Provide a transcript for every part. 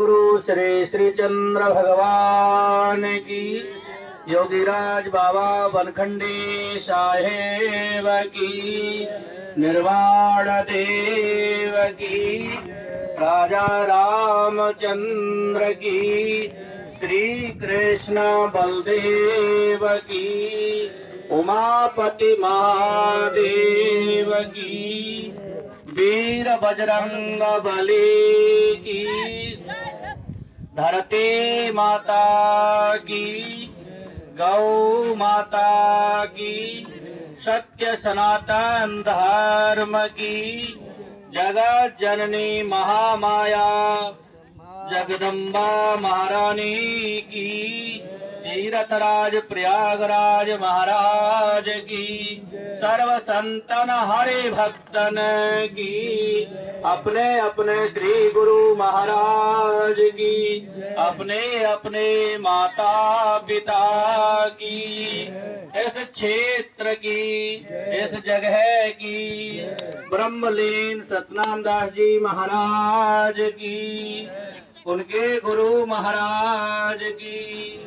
सद्गुरु श्री श्री चंद्र भगवान की, योगीराज बाबा वनखंडी साहेब की, निर्वाण देव की, राजा रामचंद्र की, श्री कृष्ण बलदेव की, उमापति महादेव की, वीर बजरंग बली की, धरती माता की, गौ माता की, सत्य सनातन धर्म की, जगत जननी महामाया जगदम्बा महारानी की, तीर्थराज प्रयागराज महाराज की, सर्व संतन हरि भक्तन की, अपने अपने श्री गुरु महाराज की, अपने अपने माता पिता की, इस क्षेत्र की, इस जगह की, ब्रह्मलीन सतनाम दास जी महाराज की, उनके गुरु महाराज की,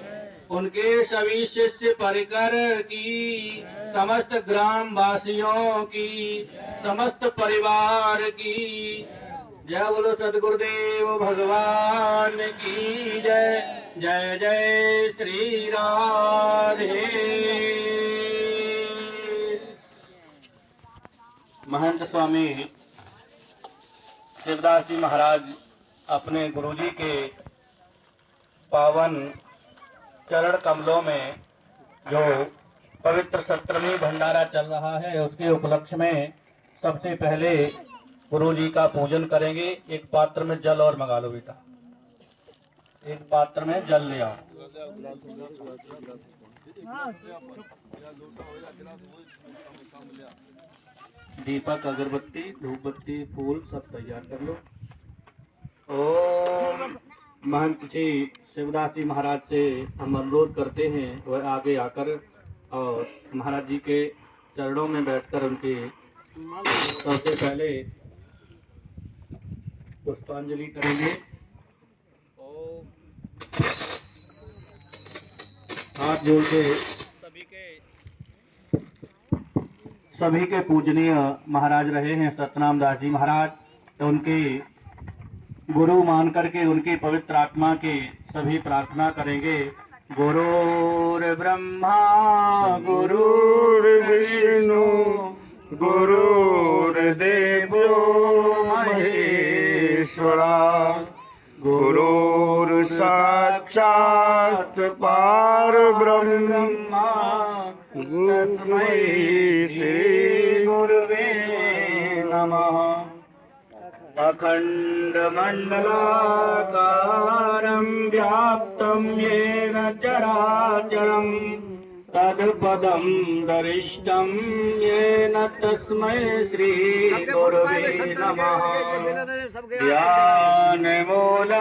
उनके सभी शिष्य परिकर की, समस्त ग्राम वासियों की, समस्त परिवार की जय बोलो सद्गुरुदेव भगवान की जय। जय जय श्री राधे। महंत स्वामी शिवदास जी महाराज अपने गुरुजी के पावन चरण कमलों में जो पवित्र सत्रमी भंडारा चल रहा है, उसके उपलक्ष्य में सबसे पहले गुरुजी का पूजन करेंगे। एक पात्र में जल और मंगा लो बेटा, एक पात्र में जल ले आओ। दीपक, अगरबत्ती, धूपबत्ती, फूल सब तैयार कर लो। ओम महंत जी शिवदास जी महाराज से हम अनुरोध करते हैं वह आगे आकर और महाराज जी के चरणों में बैठकर उनके सबसे पहले पुष्पांजलि करेंगे। हाथ जोड़ के सभी के पूजनीय महाराज रहे हैं सतनाम दास जी महाराज, तो उनके गुरु मान करके उनकी पवित्र आत्मा के सभी प्रार्थना करेंगे। गुरुर्ब्रह्मा गुरुर्विष्णु गुरुर्देवो महेश्वरा, गुरुर्साक्षात् परब्रह्म तस्मै श्री गुरुवे नमः। अखण्डमण्डलाकारं व्याप्तं येन चराचरं तत्पदं दरिष्टं येन तस्मै श्री गुरुवे नमः। ध्यानमूलं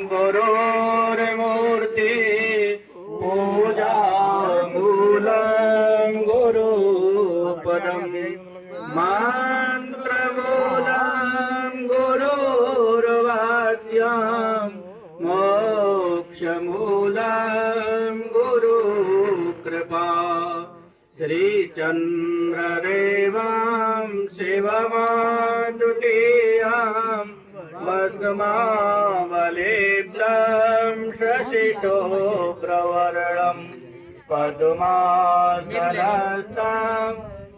गुरोर्मूर्ति, पूजामूलं गुरुपदं, मंत्रमूलं गुरुर्वाक्यं, मोक्षमूलं गुरुकृपा। श्रीचन्द्रदेवं शिवमातुतीयं भस्मावलेप्तं शशिशोभ्रवर्णं पद्मासनस्थं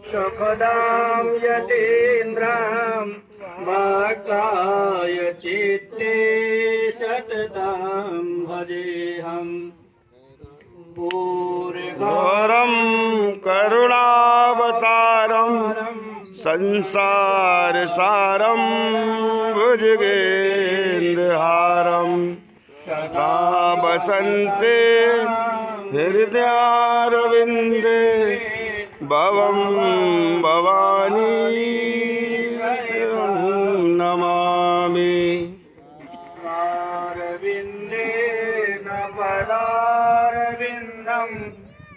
सुखदां यतीन्द्रं भक्ताय चित्ते सततं भजेऽहम्। घोरं करुणावतारं संसारसारं भुजगेन्द्रहारं सदा वसन्ते हृदयारविन्दे भवं भवानी नमामि। अरविन्देन पदारविन्दं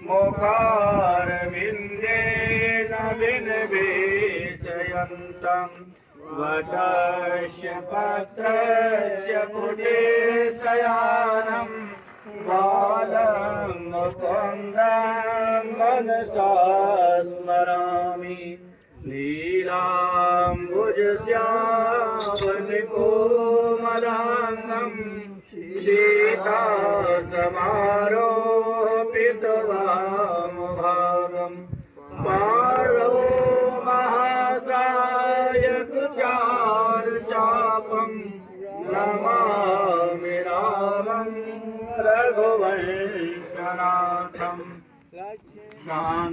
मुखारविन्देन विनिवेशयन्तं वटस्य पत्रस्य पुटे शयानं बालं मुकुन्दं मनसा स्मरामि नीलाम्बुजश्यामलकोमलाङ्गं सीतासमारोपितवामभागम् बालो महासायकचारुचापं नमामि रामं रघुवंशनाथम् शान्ताकारं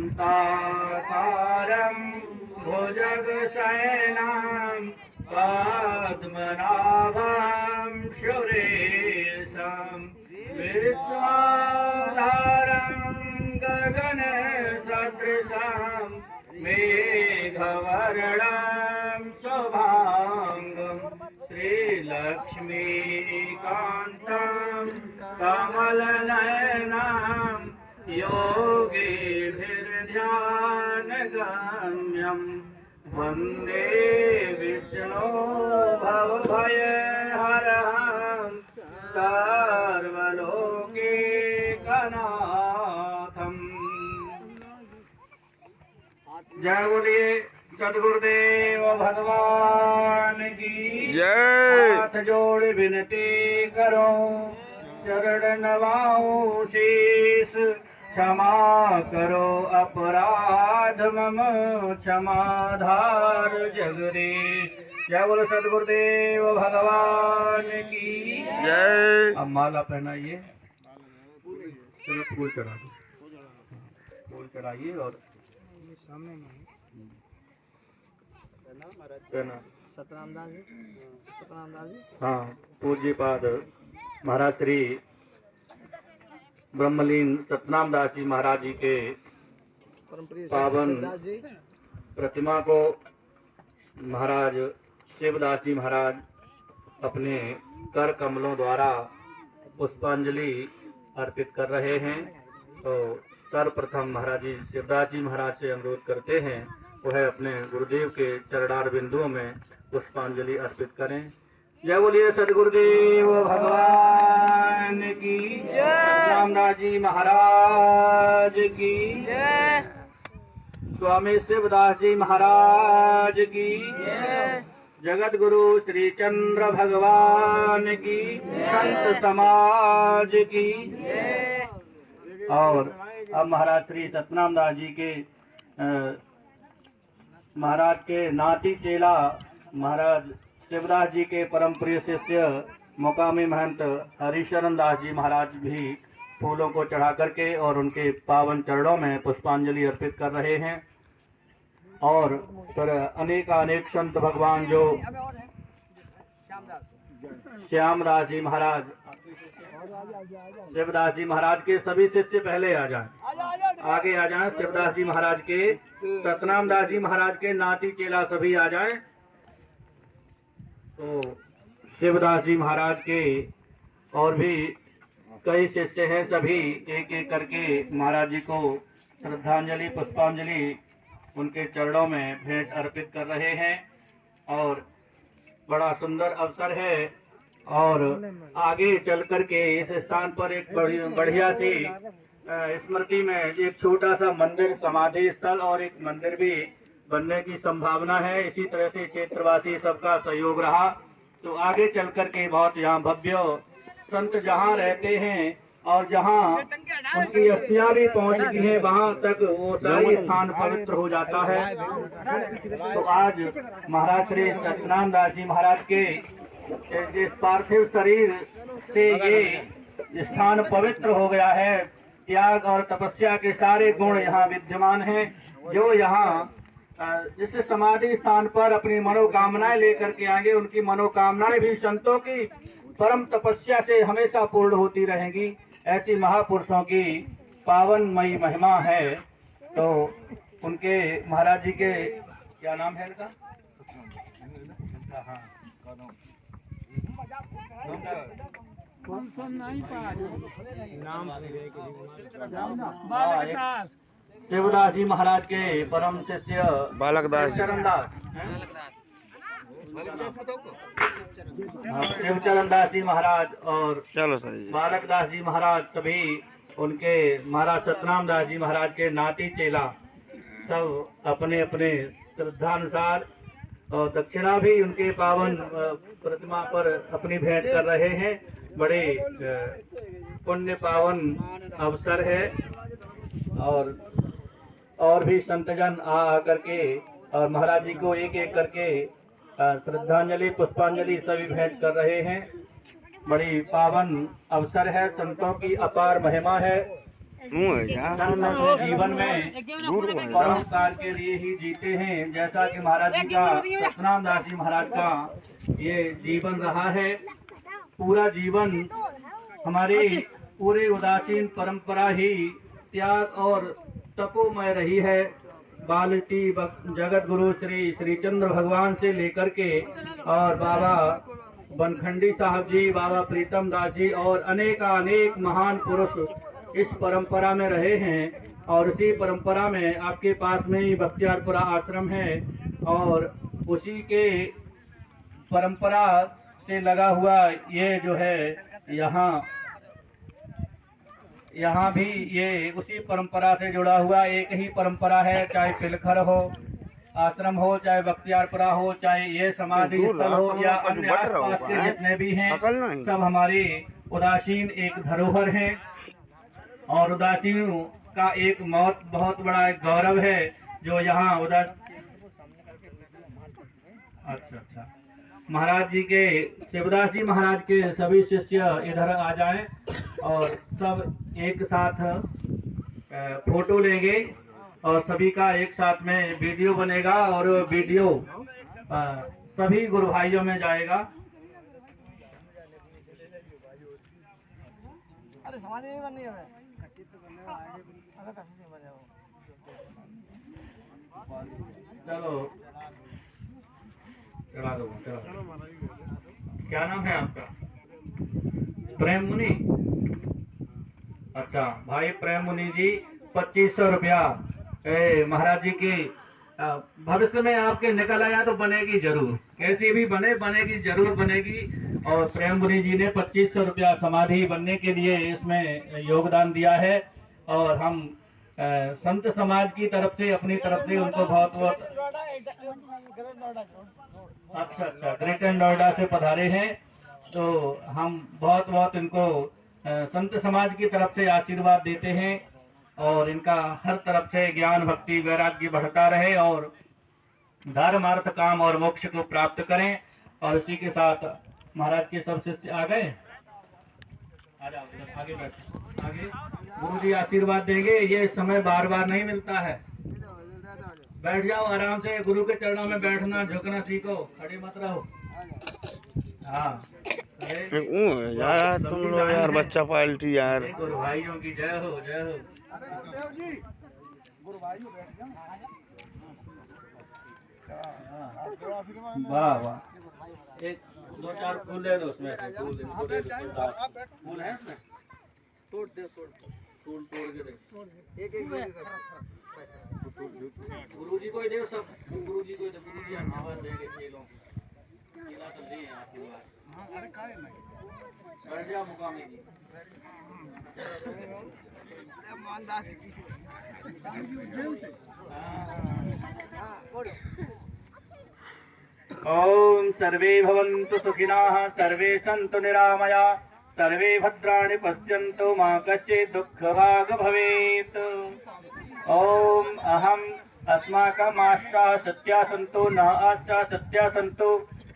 भुजगशयनं पद्मनाभं सुरेशं विश्वाधारं गगनसदृशं मेघवर्णं शुभाङ्गं श्रीलक्ष्मीकान्तं कमलनयनं योगिभिर्ध्यानगम्यं वन्दे विष्णो भवभयहरं सर्वलोकैकनाथम्। जय बोलिए सद्गुरुदेव भगवान की जय। हाथ जोड़ विनती करो चरण नवाऊं शीस क्षमा करो अपराध मम क्षमाधार जगदीश। जय बोलो सद्गुरुदेव भगवान की जय। अब माला पहनाइए, चलो फूल चढ़ा दो, फूल चढ़ाइए और पहना। सतनाम दास जी। हाँ, पूज्यपाद महाराज श्री ब्रह्मलीन सतनाम दास जी महाराज जी के परम प्रिय पावन दास जी प्रतिमा को महाराज शिवदास जी महाराज अपने कर कमलों द्वारा पुष्पांजलि अर्पित कर रहे हैं। तो सर्वप्रथम महाराज जी शिवदास जी महाराज से अनुरोध करते हैं वह अपने गुरुदेव के चरणार बिंदुओं में पुष्पांजलि अर्पित करें। जय बोलिए सदगुरुदेव भगवान की जय। रामदास जी महाराज की जय। स्वामी शिवदास जी महाराज की जय। जगत गुरु श्री चंद्र भगवान की संत समाज की जय। और अब महाराज श्री सतनाम दास जी के महाराज के नाती चेला महाराज शिवदास जी के परम प्रिय शिष्य मुकामी महंत हरिशरण दास जी महाराज भी फूलों को चढ़ा करके और उनके पावन चरणों में पुष्पांजलि अर्पित कर रहे हैं। और फिर अनेक संत भगवान जो श्यामदास जी महाराज शिवदास जी महाराज के सभी शिष्य पहले आ जाएं, आगे आ जाएं। शिवदास जी महाराज के सतनाम दास जी महाराज के नाती चेला सभी आ जाएं। तो शिवदास जी महाराज के और भी कई शिष्य हैं, सभी एक एक करके महाराज जी को श्रद्धांजलि पुष्पांजलि उनके चरणों में भेंट अर्पित कर रहे हैं। और बड़ा सुंदर अवसर है। और आगे चल करके इस स्थान पर एक बढ़िया सी स्मृति में एक छोटा सा मंदिर समाधि स्थल और एक मंदिर भी बनने की संभावना है। इसी तरह से क्षेत्रवासी सबका सहयोग रहा तो आगे चल करके बहुत यहाँ भव्य संत जहाँ रहते हैं और जहाँ उनकी अस्थियां भी पहुँच गई हैं वहाँ तक वो सारी स्थान पवित्र हो जाता है। तो आज महाराज श्री सतनाम दास जी महाराज के जिस पार्थिव शरीर से ये स्थान पवित्र हो गया है, त्याग और तपस्या के सारे गुण यहाँ विद्यमान हैं। जो यहाँ जिस समाधि स्थान पर अपनी मनोकामनाएं लेकर के आएंगे उनकी मनोकामनाएं भी संतों की परम तपस्या से हमेशा पूर्ण होती रहेंगी। ऐसी महापुरुषों की पावनमयी महिमा है। तो उनके महाराज जी के क्या नाम है इनका? शिवदास जी महाराज के परम शिष्य बालक दास जी। चरण दास शिवचरण दास जी महाराज और चलो सही बालक दास जी महाराज सभी उनके महाराज सतनाम दास जी महाराज के नाती चेला सब अपने अपने श्रद्धानुसार और दक्षिणा भी उनके पावन प्रतिमा पर अपनी भेंट कर रहे हैं। बड़े पुण्य पावन अवसर है और भी संतजन आ करके और महाराज जी को एक एक करके श्रद्धांजलि पुष्पांजलि सभी भेंट कर रहे हैं। बड़ी पावन अवसर है, संतों की अपार महिमा है। संत अपने जीवन में परोपकार के लिए ही जीते हैं, जैसा कि महाराज जी का सतनाम दास जी महाराज का ये जीवन रहा है। पूरा जीवन हमारी पूरी उदासीन परंपरा ही त्याग और तपोमय रही है। बालती जगत गुरु श्री श्रीचंद्र भगवान से लेकर के और बाबा बनखंडी साहब जी, बाबा प्रीतम दास जी और अनेक महान पुरुष इस परंपरा में रहे हैं। और उसी परंपरा में आपके पास में ही बख्तियारपुरा आश्रम है और उसी के परंपरा से लगा हुआ ये जो है यहाँ भी ये उसी परंपरा से जुड़ा हुआ एक ही परंपरा है। चाहे पिलखर हो आश्रम हो, चाहे बख्तियारपुरा हो, चाहे ये समाधि स्थल हो या अन्य आसपास के जितने भी हैं, सब हमारी उदासीन एक धरोहर है। और उदासीनों का एक बहुत बड़ा एक गौरव है जो यहाँ अच्छा महाराज जी के शिवदास जी महाराज के सभी शिष्य इधर आ जाएं और सब एक साथ फोटो लेंगे और सभी का एक साथ में वीडियो बनेगा और वीडियो सभी गुरु भाइयों में जाएगा। अरे समाधि नहीं बननी है। चलो चला दो। क्या नाम है आपका? प्रेम मुनि। अच्छा भाई प्रेम मुनि जी, 2500 रुपया महाराज जी की भविष्य में आपके निकल आया तो बनेगी जरूर, कैसी भी बनेगी जरूर बनेगी। और प्रेम मुनि जी ने 2500 रुपया समाधि बनने के लिए इसमें योगदान दिया है और हम संत समाज की तरफ से अपनी तरफ से उनको बहुत अच्छा ग्रेटर नोएडा से पधारे हैं, तो हम बहुत इनको संत समाज की तरफ से आशीर्वाद देते हैं और इनका हर तरफ से ज्ञान भक्ति वैराग्य बढ़ता रहे और धर्म अर्थ काम और मोक्ष को प्राप्त करें। और इसी के साथ महाराज के सब शिष्य आ गए, आ जाओ आगे बैठो। आगे गुरु जी आशीर्वाद देंगे, ये समय बार बार नहीं मिलता है। बैठ जाओ आराम से, गुरु के चरणों में बैठना झुकना सीखो, खड़े मत रहो। हाँ यार तुम लोग यार बच्चा पाल्टी यार। गुरु भाइयों की जय हो जय हो। वाह वाह, एक दो चार फूल दे दो उसमें से, फूल दे दो, फूल है उसमें, तोड़ फूल तोड़ के दे। एक गुरु जी को ही दे, सब गुरु जी को गुरु जी आशीर्वाद देंगे। चेलों चेला तो दे आशीर्वाद। बैठ जाओ मुकामी जी। मोहनदास के पीछे ओम सर्वे भवन्तु सुखिनः, सर्वे सन्तु निरामया, सर्वे भद्राणि पश्यन्तु, मा कश्चित् दुःखभाग् भवेत्। ओम अहम् अस्माकम् आशा सत्या सन्तु, न आशा सत्या सन्तु,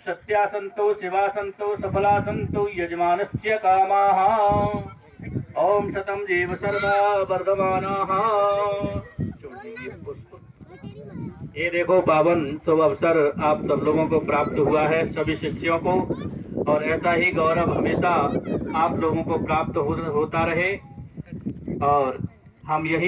सत्या सन्तु, शिवा सन्तु, सफला सन्तु, यजमानस्य कामाः। ओम शतं जीव सर्वा वर्धमानाः। ये देखो पावन शुभ अवसर आप सब लोगों को प्राप्त हुआ है, सभी शिष्यों को, और ऐसा ही गौरव हमेशा आप लोगों को प्राप्त होता रहे। और हम यही